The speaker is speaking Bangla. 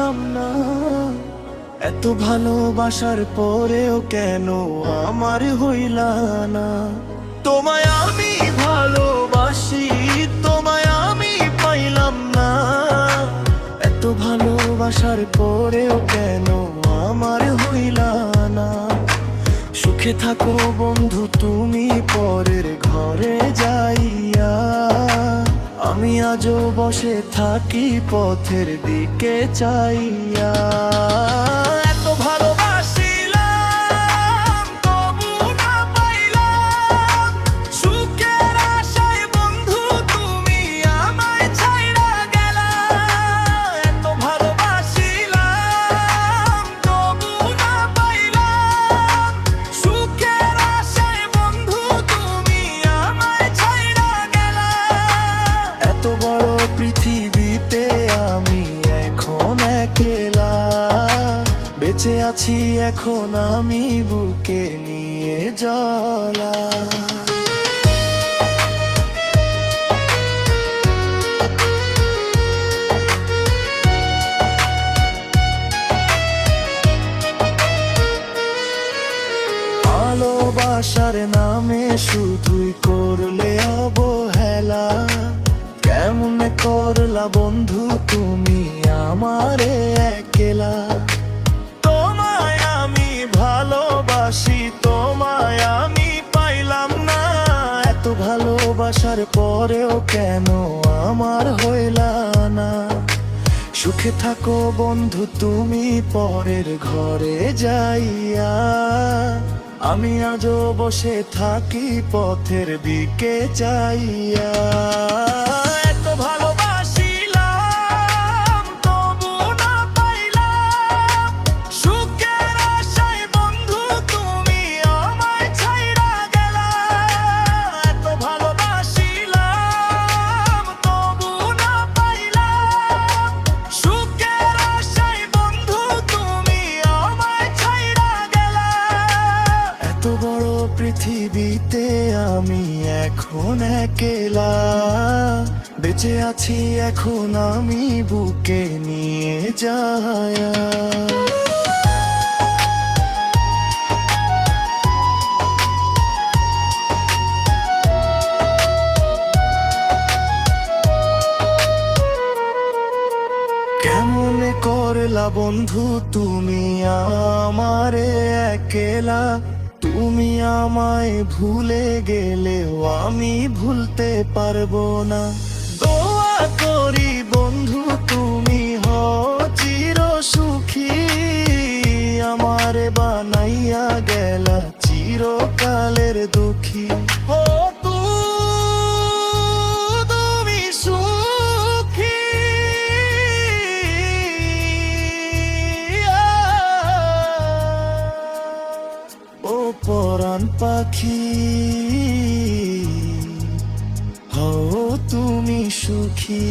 পাইলাম না। এত ভালোবাসার পরেও কেন আমার হইলা না? তোমায় আমি ভালোবাসি, তোমায় আমি পাইলাম না। এত ভালোবাসার পরেও কেন আমার হইলা না? সুখে থাকো বন্ধু তুমি পরের ঘরে যাইয়া, আমি আজও বসে থাকি পথের দিকে চাইয়া। এত ভালোবাসিলাম তবু না পাইলাম, সুখের আশায় বন্ধু তুমি আমায় ছাইড়া গেলা। এত ভালোবাসিলাম তবু না পাইলাম, সুখের আশায় বন্ধু তুমি আমায় ছাইড়া গেলা। এত বড় পৃথিবীতে আমি এখন একলা, বেঁচে আছি এখন আমি বুকে নিয়ে জ্বালা। ভালোবাসার নামে শুধুই করলে অবহেলা, কেমন করলা বন্ধু তুমি আমারে একলা। তোমায় আমি ভালোবাসি, তোমায় আমি পাইলাম না। এত ভালোবাসার পরেও কেন আমার হইলা না? সুখে থাকো বন্ধু তুমি পরের ঘরে যাইয়া, আমি আজও বসে থাকি পথের দিকে চাইয়া। এত ভালোবাসিলাম তবু না পাইলাম, সুখের আশায় বন্ধু তুমি আমায় ছাইড়া গেলা। এত ভালোবাসিলাম তবু না পাইলাম, সুখের আশায় বন্ধু তুমি আমায় ছাইড়া গেলা। এত বড় পৃথিবীতে আমি এখন একলা, বেঁচে আছি এখন আমি বুকে নিয়ে যায়া। কেমন করলা বন্ধু তুমি আমারে একলা? তুমি আমায় ভুলে গেলেও আমি ভুলতে পারবো না। দোয়া করি বন্ধু তুমি হও চির সুখী, আমারে বানাইয়া গেলা চিরকালের দুঃখী। ও তুমি সুখী, ও পরাণ পাখি হও তুমি সুখী।